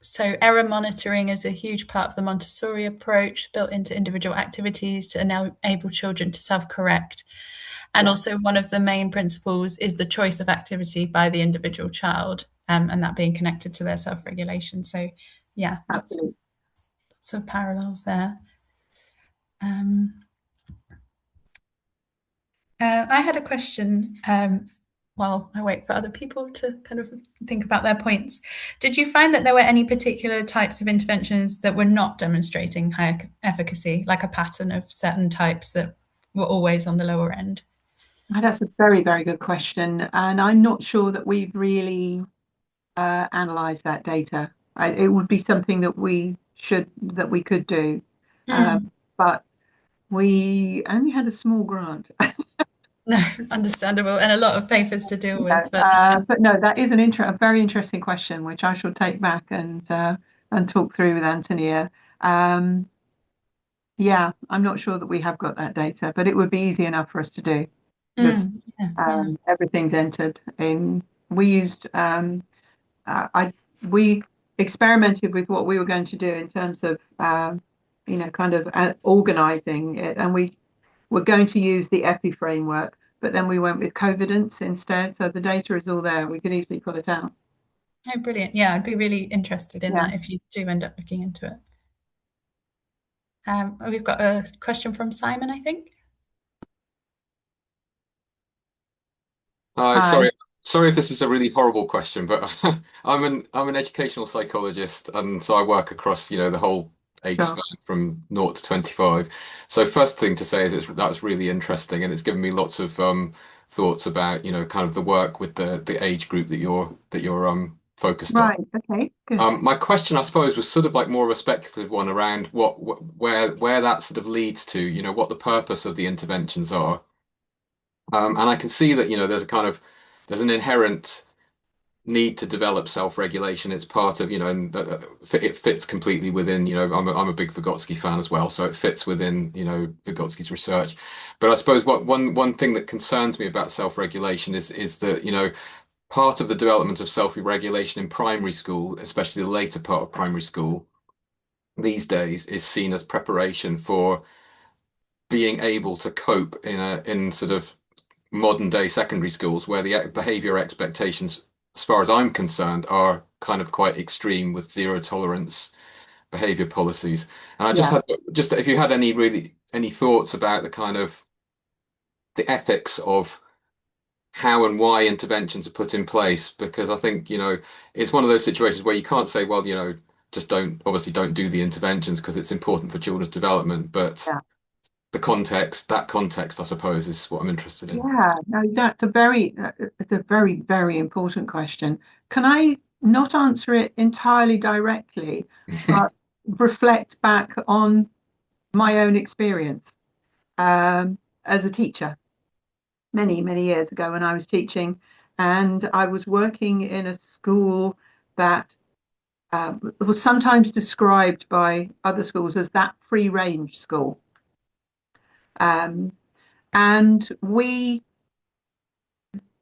so error monitoring is a huge part of the Montessori approach built into individual activities to enable children to self-correct. And Yeah, also one of the main principles is the choice of activity by the individual child, and that being connected to their self-regulation. So yeah, absolutely. lots of parallels there. Um, I had a question while I wait for other people to kind of think about their points. Did you find that there were any particular types of interventions that were not demonstrating higher efficacy, like a pattern of certain types that were always on the lower end? That's a very, very good question. And I'm not sure that we've really analysed that data. It would be something that we could do. Mm, But we only had a small grant. no, understandable, and a lot of papers to deal No, with, but but no, that is a very interesting question, which I shall take back and talk through with Antonia. Um, yeah, I'm not sure that we have got that data, but it would be easy enough for us to do because yeah, yeah. everything's entered in. We used I we experimented with what we were going to do in terms of kind of organizing it, and we were going to use the EPI framework, but then we went with Covidence instead. So the data is all there. We could easily pull it out. Oh, brilliant. Yeah, I'd be really interested in Yeah. that if you do end up looking into it. We've got a question from Simon, I think. Hi, Hi. sorry if this is a really horrible question, but I'm an educational psychologist, and so I work across, the whole age Sure. span from 0 to 25. So first thing to say is that was really interesting, and it's given me lots of thoughts about, kind of the work with the age group that you're focused on. Right. Okay. Good. My question, I suppose, was sort of like more of a speculative one around where that sort of leads to, what the purpose of the interventions are. And I can see that, there's an inherent need to develop self-regulation. It's part of, and it fits completely within, I'm a big Vygotsky fan as well, so it fits within, Vygotsky's research. But I suppose one thing that concerns me about self-regulation is that, part of the development of self-regulation in primary school, especially the later part of primary school these days, is seen as preparation for being able to cope in sort of modern day secondary schools where the behavior expectations, as far as I'm concerned, are kind of quite extreme with zero tolerance behavior policies. And I just if you had any thoughts about the kind of the ethics of how and why interventions are put in place, because I think, it's one of those situations where you can't say, well, just don't do the interventions because it's important for children's development, but that context, I suppose, is what I'm interested in. Yeah, no, it's a very, very important question. Can I not answer it entirely directly, but reflect back on my own experience as a teacher many, many years ago when I was teaching, and I was working in a school that was sometimes described by other schools as that free range school. And we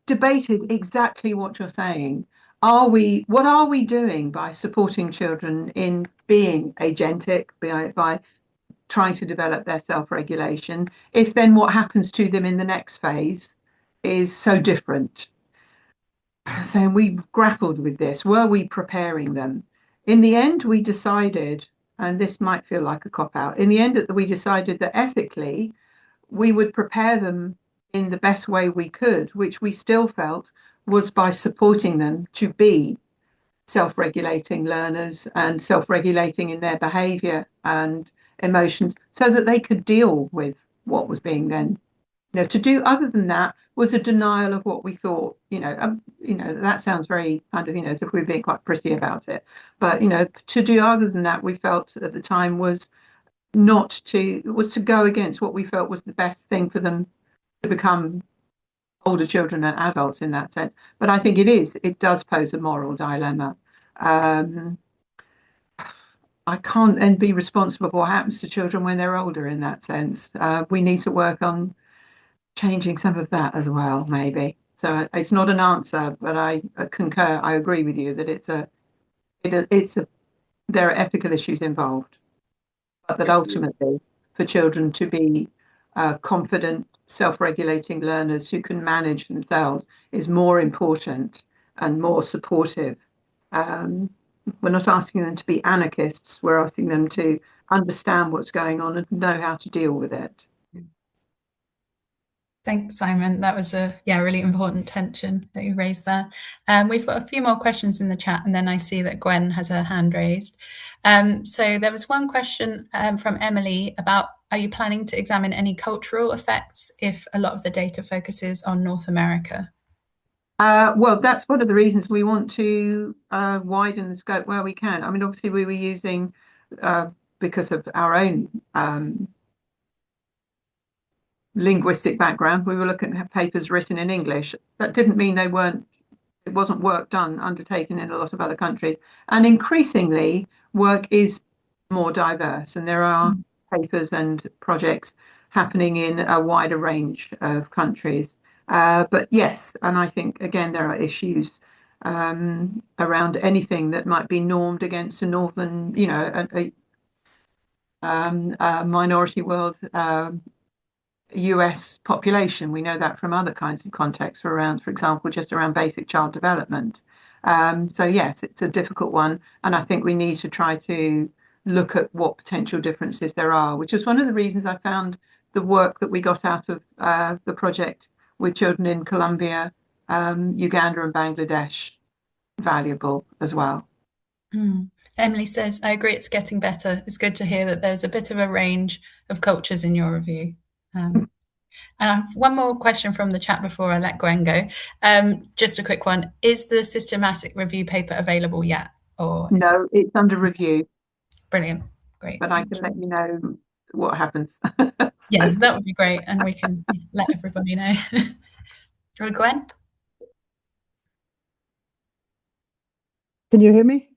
debated exactly what you're saying. What are we doing by supporting children in being agentic, by trying to develop their self-regulation, if then what happens to them in the next phase is so different? So we grappled with this. Were we preparing them? In the end, we decided, and this might feel like a cop-out, in the end, that we decided that ethically, we would prepare them in the best way we could, which we still felt was by supporting them to be self-regulating learners and self-regulating in their behavior and emotions so that they could deal with what was being then. To do other than that was a denial of what we thought. That sounds very kind of, as if we were being quite prissy about it. But, to do other than that, we felt at the time was to go against what we felt was the best thing for them to become older children and adults in that sense. But I think it does pose a moral dilemma. I can't then be responsible for what happens to children when they're older in that sense. We need to work on changing some of that as well, maybe. So it's not an answer, but I concur. I agree with you that there are ethical issues involved, but that ultimately for children to be confident, self-regulating learners who can manage themselves is more important and more supportive. We're not asking them to be anarchists. We're asking them to understand what's going on and know how to deal with it. Thanks, Simon. That was a really important tension that you raised there. We've got a few more questions in the chat, and then I see that Gwen has her hand raised. So there was one question from Emily about, are you planning to examine any cultural effects if a lot of the data focuses on North America? Well, that's one of the reasons we want to widen the scope where we can. I mean, obviously we were using, because of our own linguistic background, we were looking at papers written in English. That didn't mean it wasn't work done, undertaken in a lot of other countries. And increasingly, work is more diverse, and there are papers and projects happening in a wider range of countries. But yes, and I think, again, there are issues around anything that might be normed against a northern, a minority world US population. We know that from other kinds of contexts for example, just around basic child development. So yes, it's a difficult one. And I think we need to try to look at what potential differences there are, which was one of the reasons I found the work that we got out of the project with children in Colombia, Uganda and Bangladesh valuable as well. Emily says, I agree, it's getting better. It's good to hear that there's a bit of a range of cultures in your review. And I have one more question from the chat before I let Gwen go. Just a quick one. Is the systematic review paper available yet? No, it's under review. Brilliant. Great. But I can let you know what happens. Yeah, that would be great. And we can let everybody know. Gwen? Can you hear me?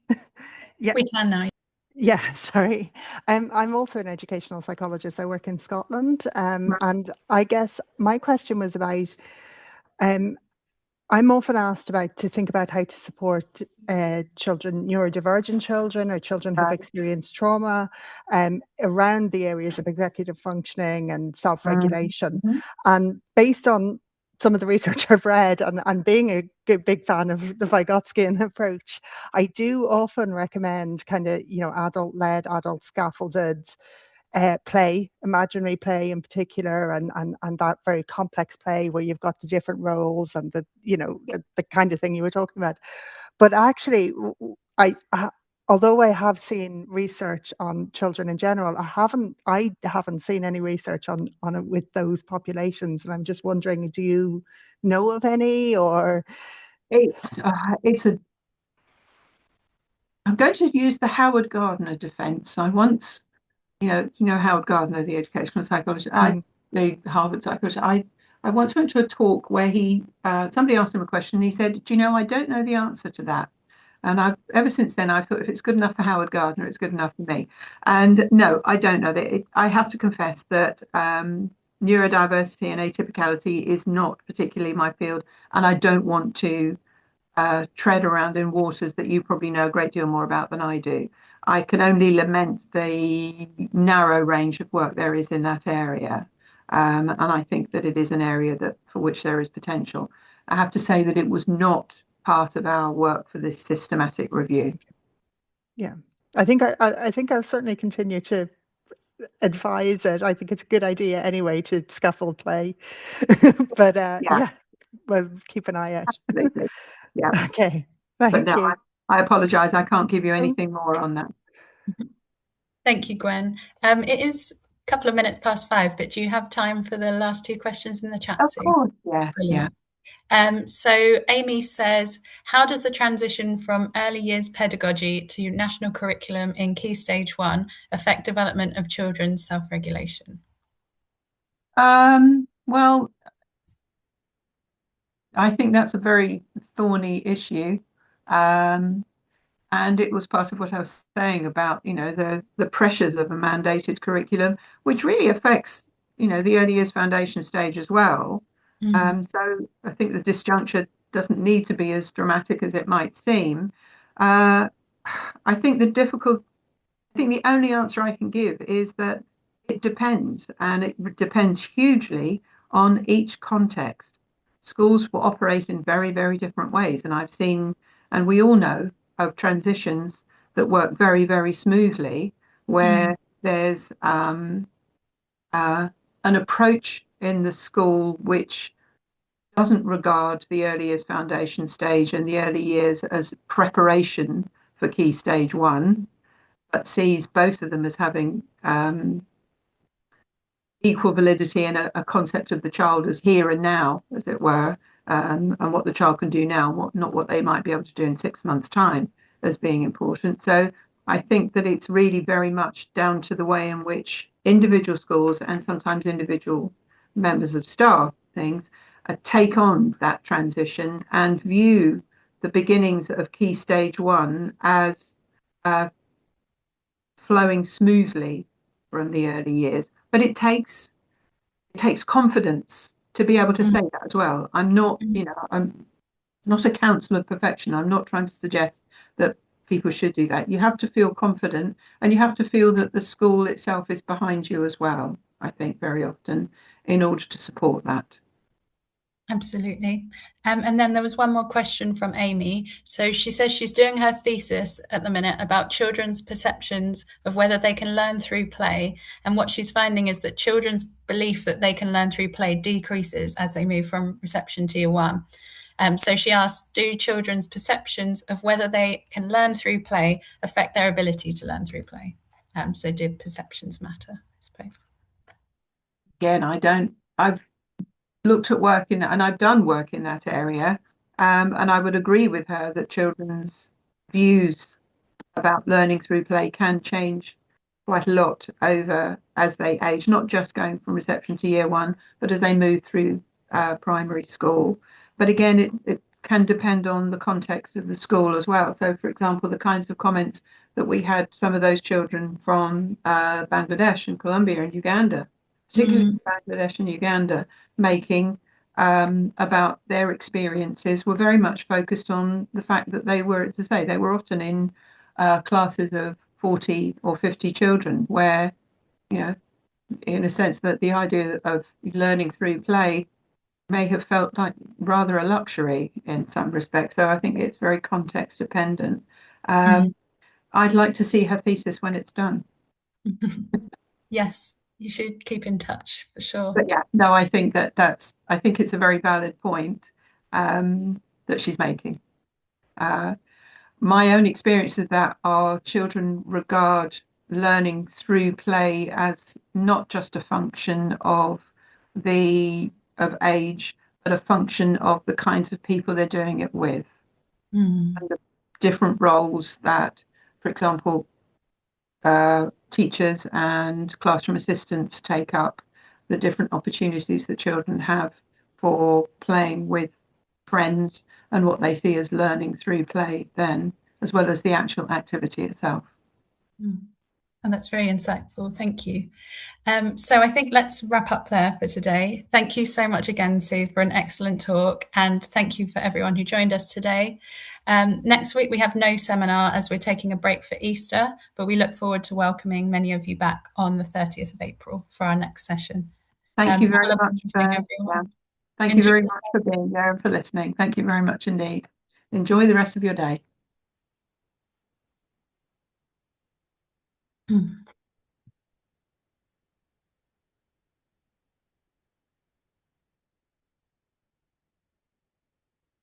Yeah. We can now. Yeah, sorry. I'm also an educational psychologist. I work in Scotland. Right. And I guess my question was about um, I'm often asked to think about how to support children, neurodivergent children or children who've experienced trauma around the areas of executive functioning and self-regulation. Mhm. And based on some of the research I've read and being a big fan of the Vygotskian approach, I do often recommend kind of, adult-led, adult-scaffolded play, imaginary play in particular, and that very complex play where you've got the different roles and the kind of thing you were talking about. But actually, although I have seen research on children in general, I haven't seen any research on it with those populations, and I'm just wondering, do you know of any, or I'm going to use the Howard Gardner defense. I once, Howard Gardner, the educational psychologist, the Harvard psychologist. I once went to a talk where somebody asked him a question and he said, "Do you know, I don't know the answer to that." And ever since then, I've thought if it's good enough for Howard Gardner, it's good enough for me. And no, I don't know that. I have to confess that neurodiversity and atypicality is not particularly my field, and I don't want to tread around in waters that you probably know a great deal more about than I do. I can only lament the narrow range of work there is in that area. And I think that it is an area for which there is potential. I have to say that it was not part of our work for this systematic review. Yeah, I think I'll certainly continue to advise it. I think it's a good idea anyway to scaffold play. But yeah, well, keep an eye out. Absolutely. Yeah. Okay. But Thank no, you. I apologize. I can't give you anything more on that. Thank you, Gwen. It is a couple of minutes past 5, but do you have time for the last 2 questions in the chat, Of Sue? course, yes, Brilliant. So Amy says, how does the transition from early years pedagogy to national curriculum in Key Stage 1 affect development of children's self-regulation? Well, I think that's a very thorny issue. And it was part of what I was saying about, the pressures of a mandated curriculum, which really affects, the early years foundation stage as well. So I think the disjuncture doesn't need to be as dramatic as it might seem. I think the only answer I can give is that it depends, and it depends hugely on each context. Schools will operate in very, very different ways, and I've seen, and we all know of transitions that work very, very smoothly, where there's an approach in the school which doesn't regard the early years foundation stage and the early years as preparation for key stage 1, but sees both of them as having equal validity and a concept of the child as here and now, as it were, and what the child can do now, not what they might be able to do in 6 months' time, as being important. So I think that it's really very much down to the way in which individual schools and sometimes individual members of staff take on that transition and view the beginnings of key stage 1 as flowing smoothly from the early years. But it takes confidence to be able to say that as well. I'm not a counsel of perfection. I'm not trying to suggest that people should do that. You have to feel confident, and you have to feel that the school itself is behind you as well, I think, very often, in order to support that. Absolutely. And then there was one more question from Amy. So she says she's doing her thesis at the minute about children's perceptions of whether they can learn through play. And what she's finding is that children's belief that they can learn through play decreases as they move from reception to year 1. So she asks, do children's perceptions of whether they can learn through play affect their ability to learn through play? So do perceptions matter, I suppose? Again, I've looked at work in that, and I've done work in that area, and I would agree with her that children's views about learning through play can change quite a lot over as they age, not just going from reception to year 1, but as they move through primary school. But again, it can depend on the context of the school as well. So, for example, the kinds of comments that we had some of those children from Bangladesh and Colombia and Uganda, particularly Bangladesh and Uganda, making about their experiences were very much focused on the fact that they were, as I say, they were often in classes of 40 or 50 children, where, you know, in a sense that the idea of learning through play may have felt like rather a luxury in some respects. So I think it's very context dependent. I'd like to see her thesis when it's done. Yes, you should keep in touch for sure. But yeah, no, I think I think it's a very valid point that she's making. My own experience of that are children regard learning through play as not just a function of age, but a function of the kinds of people they're doing it with, and the different roles that, for example, teachers and classroom assistants take up, the different opportunities that children have for playing with friends and what they see as learning through play then, as well as the actual activity itself. And that's very insightful. Thank you. So I think let's wrap up there for today. Thank you so much again, Sue, for an excellent talk. And thank you for everyone who joined us today. Next week, we have no seminar as we're taking a break for Easter, but we look forward to welcoming many of you back on the 30th of April for our next session. Thank you very much. Thank you very much for being there and for listening. Thank you very much indeed. Enjoy the rest of your day.